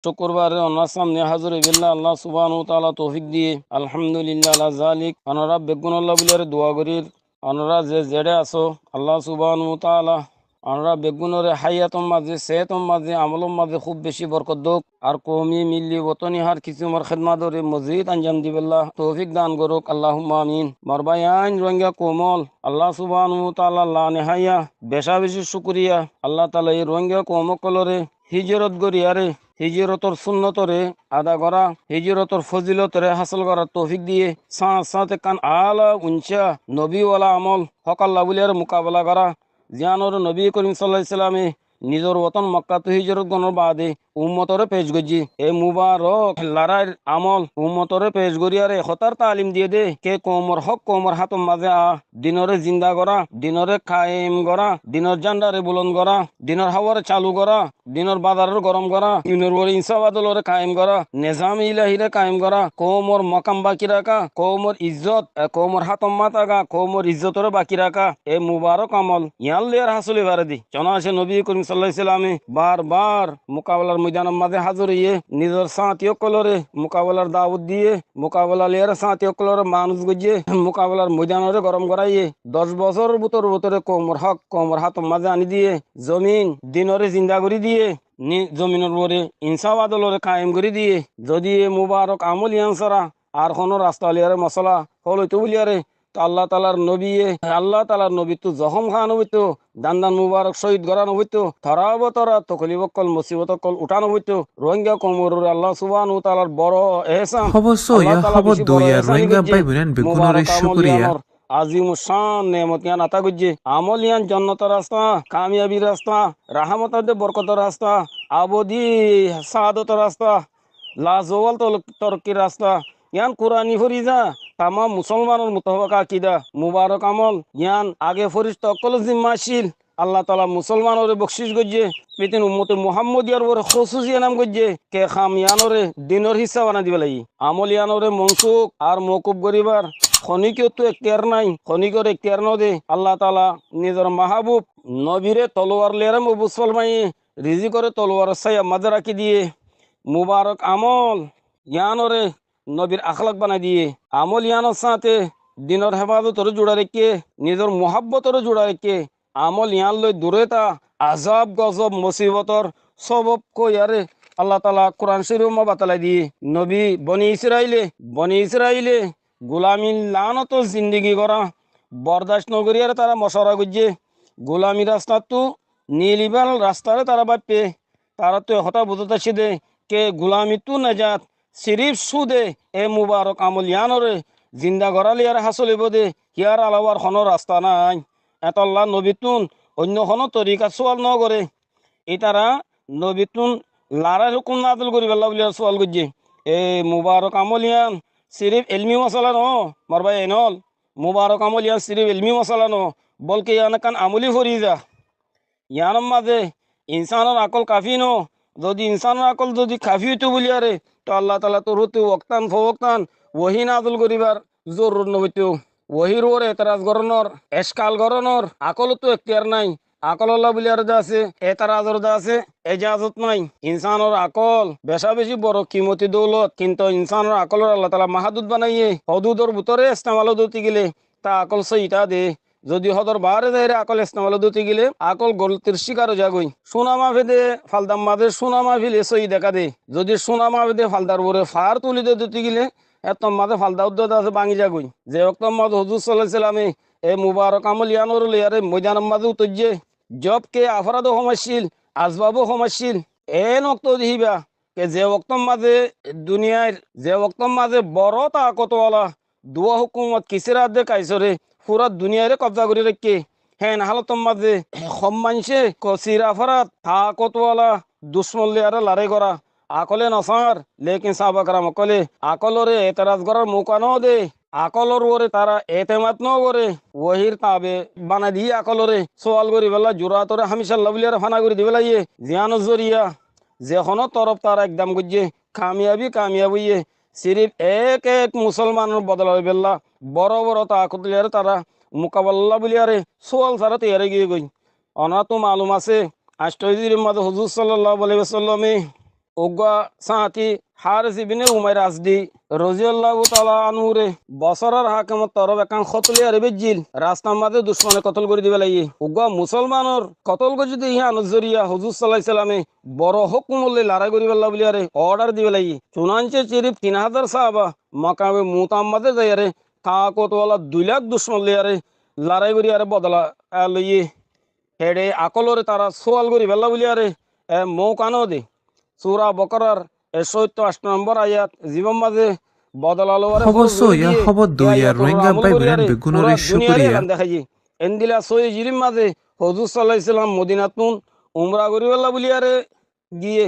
শুক্রবারে ওনার সামনে হাজর বিল্লাহ আল্লাহ সুবহানাহু ওয়া তাআলা তৌফিক দিয়ে আলহামদুলিল্লাহ আলা জালিক ওনারা বেগুনুল্লাহ বলিয়ারে দোয়া করির ওনারা যে জেডে আসো আল্লাহ সুবহানাহু ওয়া তাআলা ওনারা বেগুনরে হায়াতম মাঝে সেহতম মাঝে আমলম মাঝে খুব বেশি বরকত দোক আর কৌমি মিল্লি ওতনি হার কিছু মর খেদমাদরে মজিদ আঞ্জাম দিবেল্লাহ তৌফিক দান করুক আল্লাহুম্মা আমিন মরবায়ান রঙ্গা কোমল আল্লাহ সুবহানাহু ওয়া তাআলা লা নেহায়া বেশা বেশি শুকরিয়া আল্লাহ তাআলা এই রঙ্গা কোমকলরে হিজরত গরিয়ারে হিজরতর সুন্নতরে আদা করা হিজরতর ফজিলতরে হাসল করার তৌফিক দিয়ে সাথে কান আলা উঞ্চা নবীওয়ালা আমল হকাল্লা বুলিয়ার মোকাবেলা করা জিয়ানোর নবী করিম সাল্লাল্লাহু আলাইহি সাল্লামে নিজের ওতন মক্কা তো হিজরত গণর বাদে উম্মতরে পেশ গজি এ মুবারক লড়াইর আমল উম্মতরে পেশ গরিয়ারে হতার তালিম দিয়ে দে কে কোমর হক কোমর হাতম মাঝে দিনরে জিন্দা করা দিনরে কায়েম করা দিনর জান্ডারে বুলন্দ করা দিনর হাওয়ারে চালু করা দিনর বাজারের গরম করা দিনের ওর ইনসাবাদলরে কায়েম করা নিজাম ইলাহিরে কায়েম করা কোমর মকাম বাকি রাখা কোমর ইজ্জত কোমর হাতম মাতাগা কোমর ইজ্জতরে বাকি রাখা এ মুবারক আমল ইয়াল লিয়ার হাসলে বারে দি চনা আসে নবী করিম সাল্লাল্লাহু আলাইহি সাল্লামে বারবার মোকাবেলার ময়দানের মাঝে হাজির হইয়ে নিজের সাথীয় কলরে মোকাবেলার দাওয়াত দিয়ে মোকাবেলা লিয়ার সাথীয় কলরে মানুষ গজিয়ে মোকাবেলার ময়দানরে গরম করাইয়ে 10 বছর ভিতরে কোমর হক কোমর হাতম মাঝে আনি দিয়ে জমিন দিনরে জিন্দা করে দিয়ে জমিনের পরে ইনসাবাদলরে কায়েম করে দিয়ে যদি এ মুবারক আমল ইয়ানসারা আর কোনো রাস্তা লিয়ারে মশলা হলইতো বলিয়ারে তো আল্লাহ তালার নবী তো জখম খান হইতো দান মুবারক শহীদ গড়ানো হইতো থরাব তরা তকলিবকল মুসিবতকল উঠানো হইতো রোহিঙ্গা কোমর আল্লাহ সুবহানাহু ওয়া তাআলার বড় এহসান আল্লাহ তাআলা বেশি বড় এহসান মুবারক আমল ইয়ানোর আজিমুশান নেমত ইয়ান আতা গজ্জে আমল ইয়ান জান্নাতের রাস্তা কামিয়াবির রাস্তা রাহমতের বরকতের রাস্তা আবদি সাদতের রাস্তা লাজওয়াল তরকির রাস্তা ইয়ান কুরআনি ফরিজা তামাম মুসলমানের মুতাবাক আকিদা মুবারক আমল ইয়ান আগে ফরিস্তা অকল জিম্মাশীল আল্লাহ তাআলা মুসলমানরে বকশিশ গজ্জে পেতেন উম্মতে মুহাম্মদিয়ার ওরে খুসুসি নাম গজ্জে কে খাম ইয়ানরে দিনের হিসাব বানা দিবে লাগি আমল ইয়ানরে মনসুখ আর মওকুফ গরিবার খনিকেও তো এখতিয়ার নাই খনিকর এখতিয়ার নদে আল্লাহ তাআলা নিজের মাহবুব নবীরে তলোয়ার লেরে মবুস ফলমাই রিজি করে তলোয়ার সাইয়া মাঝে রাখি দিয়ে মুবারক আমল ইয়ানরে নবীর আখলাক বানাই দিয়ে আমল ইয়ানোর সাথে দিনের হেফাজতরে জোড়া রেখে নিজের মোহাব্বতরে জোড়া রেখে আমল ইয়ান লই দূরে তা আজাব গজব মুসিবতর সবব কইয়ারে আল্লাহ তাআলা কোরআন শরীফ বাতালাই দিয়ে নবী বনি ইসরাইলে গোলামী লানত জিন্দিগি করা বরদাস্ত নগরিয়ারে তারা মশারা গুজে গোলামী রাস্তা তো নীলিবাল রাস্তারে তারা বাপে তারা তো হতা বুঝতে দে কে গোলামী তু নাজাত সিরিফ সুদে এ মুবারক আমল ইয়ানরে জিন্দা গড়ালিয়ার হাসলিব দে হিয়ার আলাবার কোনো রাস্তা নাই এতল্লা নবীতুন অন্য কোনো তরিকা সোয়াল ন করে এই তারা নবীতুন লারাই হুকুম নাদল করি বেল্লা বলিয়া সোয়াল করছে এ মুবারক আমল ইয়ান সিরিফ এলমি মশলা ন মারবাই এনল মুবারক আমল ইয়ান সিরিফ এলমি মশলা ন বলকে ইয়ান কান আমলি ফরিজা ইয়ানোর মাঝে ইনসানের আকল কাফি ন যদি ইনসানের আকল যদি কাফি হইতো বলিয়ারে তো আল্লাহ তাআলা তোর হতে ওক্তান ফওক্তান ওহি নাজল করিবার জরুর নবইতো ওহির ওর এতরাজ গরনর এসকাল গরনর আকল তো এখতিয়ার নাই আকল আল্লাহ বলিয়ার যা আছে এতরাজর যা আছে এজাজত নাই ইনসানের আকল বেশা বেশি বড় কিমতি দৌলত কিন্তু ইনসানের আকলর আল্লাহ তাআলা মাহাদুদ বানাইয়ে হদুদর ভিতরে ইস্তেমাল দতি গেলে তা আকল সইটা দে যদি হদর বাহারে যাইরে আকল ইস্তেমাল দতি গেলে আকল গলতির শিকারও যাগই সোনা মাফেদে ফালদাম মাঝে সোনা মাফিলে সই দেখা দে যদি সোনা মাফেদে ফালদার বরে ফার তুলি দে দতি গেলে এত মাঝে ফালদা উদ্যোগ আছে ভাঙি যাগই যে অক্ত মাঝে হুজুর সাল্লাল্লাহু আলাইহি সাল্লামে এ মুবারক আমল ইয়ানোর লিয়ারে ময়দানের মাঝে উতজ্জে জবকে আফরাদও সমাজশীল আসবাবও সমাজশীল এন অক্ত দিহিবা কে যে অক্ত মাঝে দুনিয়ার যে অক্ত মাঝে বড় তাকতওয়ালা দুয়া হুকুমত কিসেরা দে কাইসরে পুরা দুনিয়ারে কবজা করে রেখে হ্যাঁ হালতম মাঝে সম্মানছে কসিরা ফরাত তাকতওয়ালা দুশ্মল্লে আর লড়াই করা আকলে নসার লেকিন সাহাবাকরাম অকলে আকলরে এতরাজ করার মৌকা ন দে আকলর ওরে তারা এতেমাত ন করে ওহির তাবে বানা দিয়ে আকলরে সোয়াল করি বেলা জোড়া তোরে হামিশাল্লাহ বলিয়ারে ফানা করে দিবে লাগিয়ে জিয়ানো জরিয়া যেখনো তরফ তারা একদম গুজে কামিয়াবি সিরিফ এক এক মুসলমানের বদল হয়ে বেল্লা বড় বড় তাকতলিয়ারে তারা মোকাবেলা বলিয়ারে সোয়াল সারা তৈয়ারে গিয়ে গই অনা তো মালুম আছে আষ্টজির মাঝে হুজুর সাল্লাল্লাহু আলাইহি ওয়াসাল্লামে উগা সাঁতি হারিস ইবনে উমাইর আজদি রাদিয়াল্লাহু তাআলা আনহুরে বছরের হাকিমত তরফ একান খতলিয়া রেবেজিল রাস্তার মাঝে দুশ্মনে কতল করে দিবে লাগি উগা মুসলমানের কতল করে যদি ইহা নজরিয়া হুজুর সাল্লাল্লাহু আলাইহি সাল্লামে বড় হুকুমলে লড়াই করিবে আল্লাহ বলিয়ারে অর্ডার দিবে লাগি চুনাঞ্চে চিরিফ 3000 সাহাবা মাকামে মুতাম্মাদে যায়ারে কাকতওয়ালা 2 লাখ দুশ্মন লিয়ারে লড়াই করিয়ারে বদলা লইয়ে হেডে আকলরে তারা সোয়াল করিবে আল্লাহ বলিয়ারে মৌকানো দে সূরা বকরার 178 নম্বর আয়াত জীবন মাঝে বদলালোয়ারে অবশ্যই ইয়া খবর দুইয়া রোহিঙ্গা ভাই বোনেন বেগুনের শুকরিয়া দেখাই এন্দিলা সই জিরিম মাঝে হুজুর সাল্লাল্লাহু আলাইহি সাল্লাম মদিনাতুন উমরা করিবাল্লাহ বলিয়ারে গিয়ে